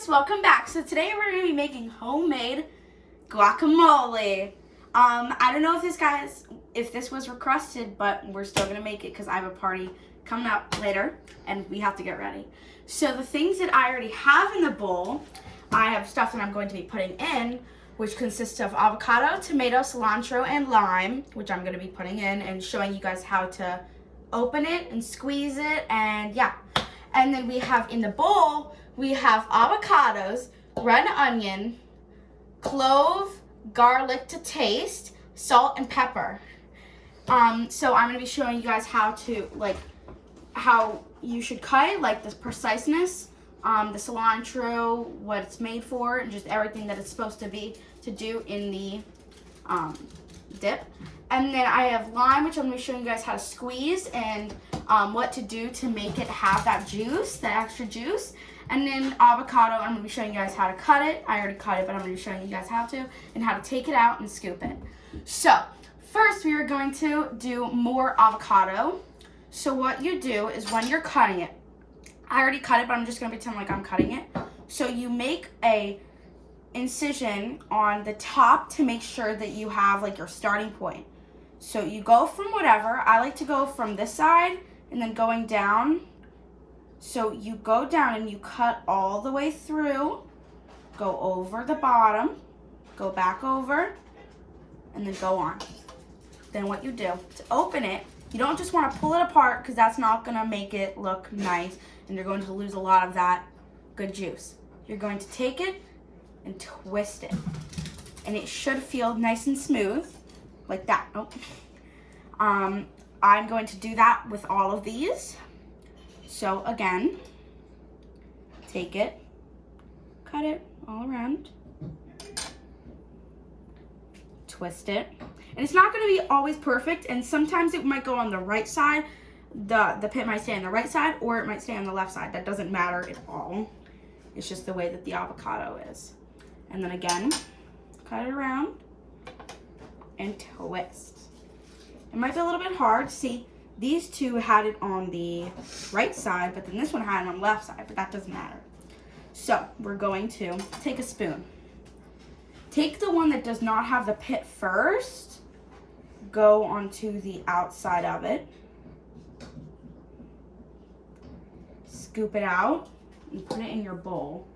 guys, welcome back. So today we're going to be making homemade guacamole. I don't know if this was requested, but we're still going to make it because I have a party coming up later and we have to get ready. So the things that I already have in the bowl, I have stuff that I'm going to be putting in, which consists of avocado, tomato, cilantro, and lime, which I'm going to be putting in and showing you guys how to open it and squeeze it, and yeah. And then we have in the bowl, we have avocados, red onion, clove, garlic to taste, salt, and pepper. So I'm gonna be showing you guys how you should cut it, like the preciseness, the cilantro, what it's made for, and just everything that it's supposed to do in the dip. And then I have lime, which I'm going to be showing you guys how to squeeze and what to do to make it have that juice, that extra juice. And then avocado, I'm going to be showing you guys how to cut it. I already cut it, but I'm going to be showing you guys how to, and how to take it out and scoop it. So first we are going to do more avocado. So what you do is when you're cutting it, I already cut it, but I'm just going to pretend like I'm cutting it. So you make a incision on the top to make sure that you have like your starting point. So you go from whatever. I like to go from this side and then going down. So you go down and you cut all the way through, go over the bottom, go back over, and then go on. Then what you do to open it, you don't just want to pull it apart because that's not going to make it look nice and you're going to lose a lot of that good juice. You're going to take it and twist it, and it should feel nice and smooth like that. Oh. I'm going to do that with all of these. So again, take it, cut it all around, twist it, and it's not going to be always perfect, and sometimes it might go on the right side. The pit might stay on the right side, or it might stay on the left side. That doesn't matter at all. It's just the way that the avocado is. And then again, cut it around and twist. It might be a little bit hard. See, these two had it on the right side, but then this one had it on the left side, but that doesn't matter. So we're going to take a spoon. Take the one that does not have the pit first, go onto the outside of it, scoop it out, and put it in your bowl.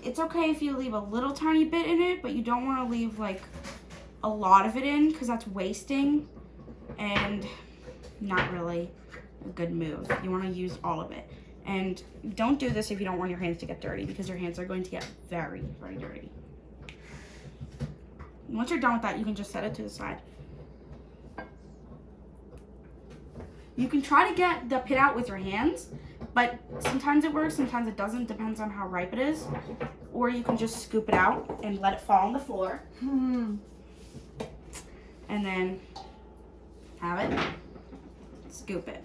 It's okay if you leave a little tiny bit in it, but you don't want to leave like a lot of it in because that's wasting and not really a good move. You want to use all of it. And don't do this if you don't want your hands to get dirty, because your hands are going to get very, very dirty. Once you're done with that, you can just set it to the side. You can try to get the pit out with your hands, but sometimes it works, sometimes it doesn't, depends on how ripe it is. Or you can just scoop it out and let it fall on the floor. And then have it, scoop it.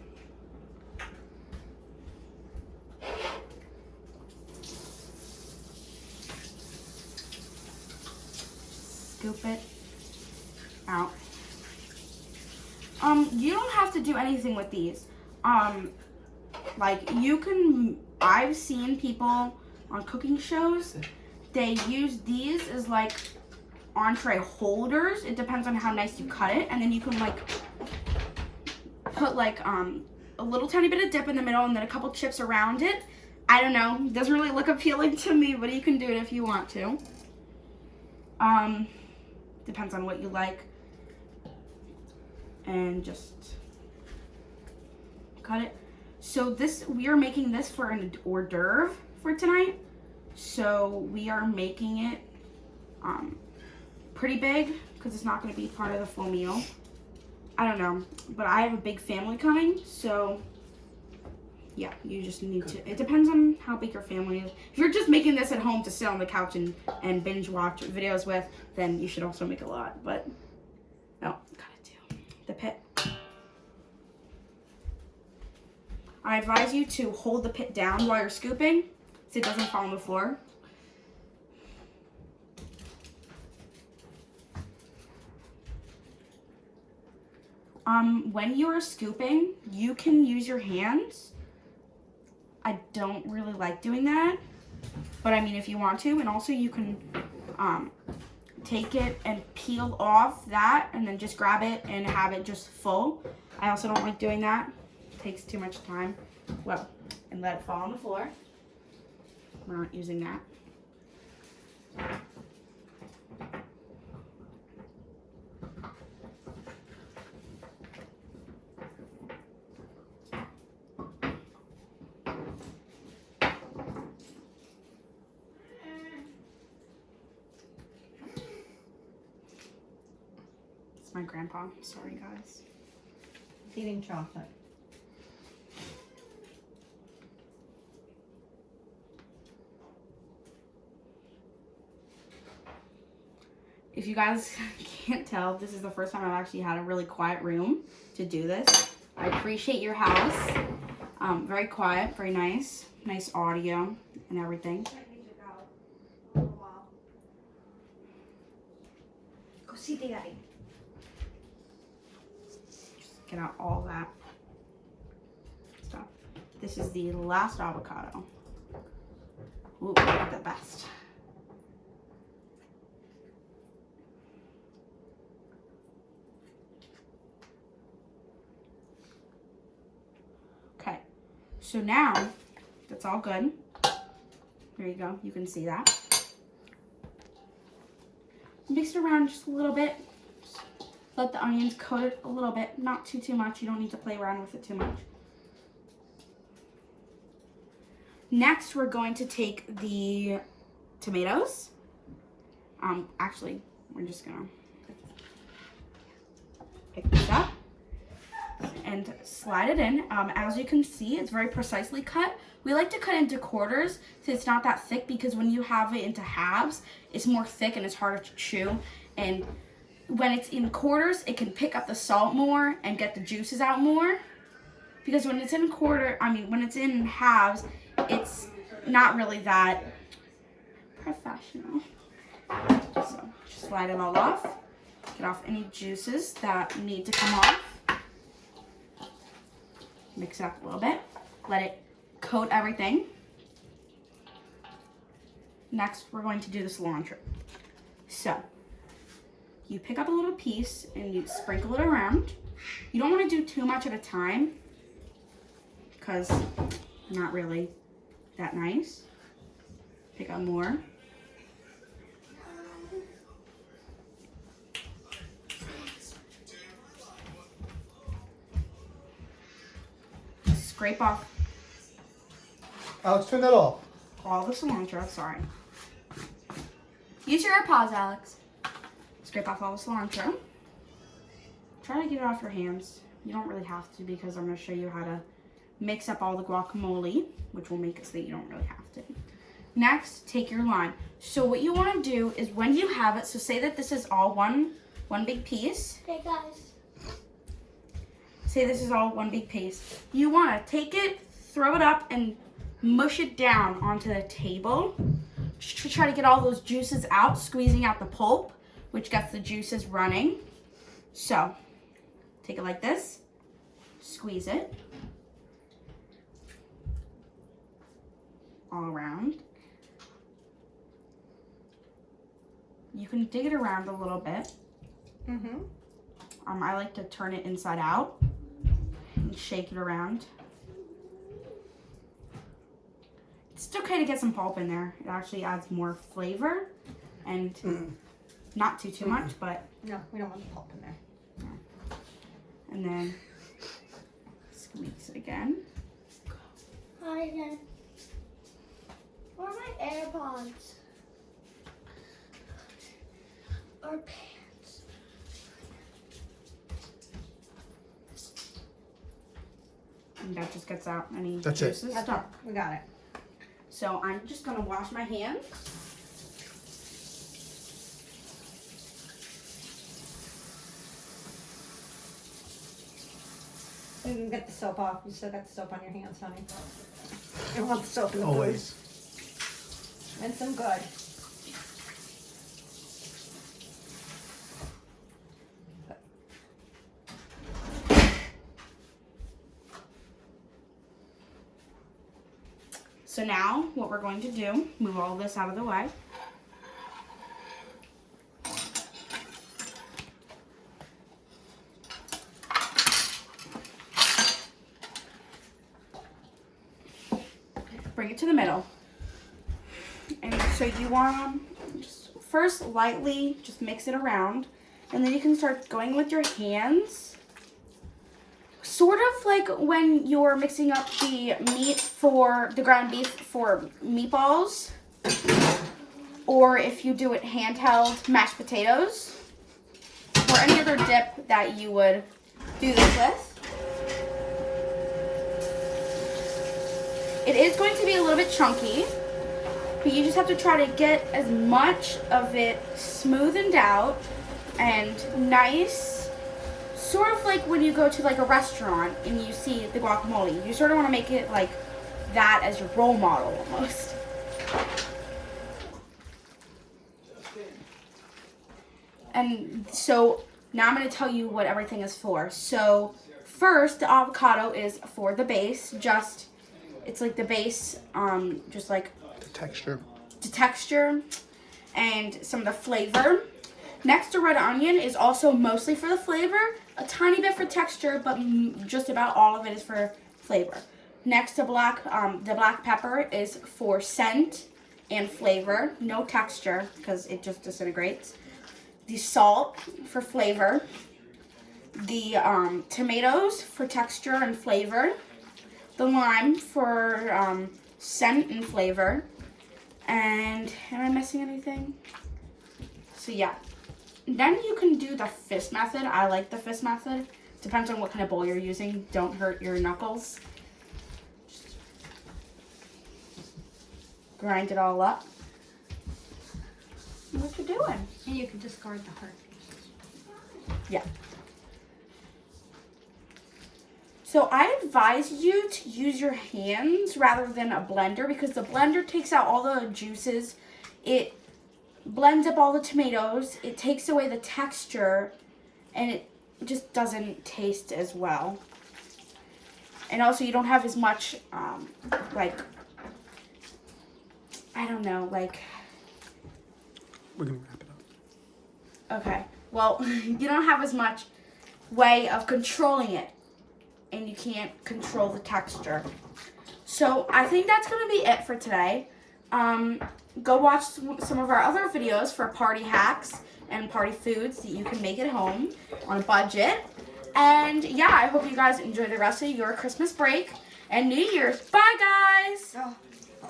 Scoop it out. You don't have to do anything with these. Like you can, I've seen people on cooking shows, they use these as like entree holders. It depends on how nice you cut it, and then you can like put like a little tiny bit of dip in the middle and then a couple chips around it. I don't know, it doesn't really look appealing to me, but you can do it if you want to. Depends on what you like. And just cut it. So we are making this for an hors d'oeuvre for tonight. So we are making it pretty big because it's not going to be part of the full meal. I don't know, but I have a big family coming, so yeah, you just need to, it depends on how big your family is. If you're just making this at home to sit on the couch and binge watch videos with, then you should also make a lot, but no, gotta do the pit. I advise you to hold the pit down while you're scooping so it doesn't fall on the floor. When you are scooping, you can use your hands. I don't really like doing that, but I mean, if you want to, and also you can take it and peel off that and then just grab it and have it just full. I also don't like doing that. It takes too much time. Well, and let it fall on the floor. We're not using that. It's my grandpa. Sorry, guys. Eating chocolate. If you guys can't tell, this is the first time I've actually had a really quiet room to do this. I appreciate your house. Very quiet, very nice. Nice audio and everything. Go see Daddy. Just get out all that stuff. This is the last avocado. Ooh, the best. Okay, so now that's all good. There you go, you can see that. Mix it around just a little bit. Just let the onions coat it a little bit, not too much. You don't need to play around with it too much. Next, we're going to take the tomatoes. Actually, we're just gonna pick this up and slide it in. As you can see, it's very precisely cut. We like to cut into quarters so it's not that thick, because when you have it into halves, it's more thick and it's harder to chew. And when it's in quarters, it can pick up the salt more and get the juices out more. Because when it's in when it's in halves, it's not really that professional. So just slide it all off. Get off any juices that need to come off. Mix it up a little bit. Let it coat everything. Next, we're going to do the cilantro. So, you pick up a little piece and you sprinkle it around. You don't want to do too much at a time, because not really that nice. Pick up more. Scrape off Alex, turn that off. all the cilantro, sorry. Use your AirPods, Alex. Scrape off all the cilantro. Try to get it off your hands. You don't really have to, because I'm going to show you how to mix up all the guacamole, which will make it so that you don't really have to. Next, take your lime. So what you want to do is, when you have it, so say that this is all one big piece. Hey guys. Say this is all one big piece. You want to take it, throw it up, and mush it down onto the table. Just to try to get all those juices out, squeezing out the pulp, which gets the juices running. So, take it like this, squeeze it all around. You can dig it around a little bit. I like to turn it inside out and shake it around. It's okay to get some pulp in there. It actually adds more flavor, and not too much, but No, we don't want the pulp in there. and then squeeze it again. Hi again. Where are my AirPods? Or pants? And that just gets out any That's it. juices. That's it. We got it. So I'm just gonna wash my hands. You can get the soap off. You still got the soap on your hands, honey. You don't want the soap in the Always. food. Rinse them good. So now what we're going to do, move all this out of the way. Bring it to the middle. And so you want to just first lightly just mix it around, and then you can start going with your hands. Sort of like when you're mixing up the meat for the ground beef for meatballs, or if you do it handheld mashed potatoes, or any other dip that you would do this with. It is going to be a little bit chunky, but you just have to try to get as much of it smoothened out and nice. Sort of like when you go to like a restaurant and you see the guacamole. You sort of want to make it like that as your role model almost. And so now I'm going to tell you what everything is for. So first, the avocado is for the base. It's like the base, just like The texture. the texture and some of the flavor. Next, the red onion is also mostly for the flavor, a tiny bit for texture, but just about all of it is for flavor. Next, the black pepper is for scent and flavor, no texture because it just disintegrates. The salt for flavor. The tomatoes for texture and flavor. The lime for scent and flavor. And am I missing anything? So yeah. Then you can do the fist method. I like the fist method. Depends on what kind of bowl you're using. Don't hurt your knuckles. Just grind it all up. And what you're doing. And you can discard the heart pieces. Yeah. So I advise you to use your hands rather than a blender because the blender takes out all the juices. It blends up all the tomatoes. It takes away the texture and it just doesn't taste as well. And also you don't have as much, like, I don't know, like. We're going to wrap it up. Okay. Well, you don't have as much way of controlling it. And you can't control the texture. So I think that's going to be it for today. Go watch some of our other videos for party hacks and party foods that you can make at home on a budget. And yeah, I hope you guys enjoy the rest of your Christmas break and New Year's. Bye, guys!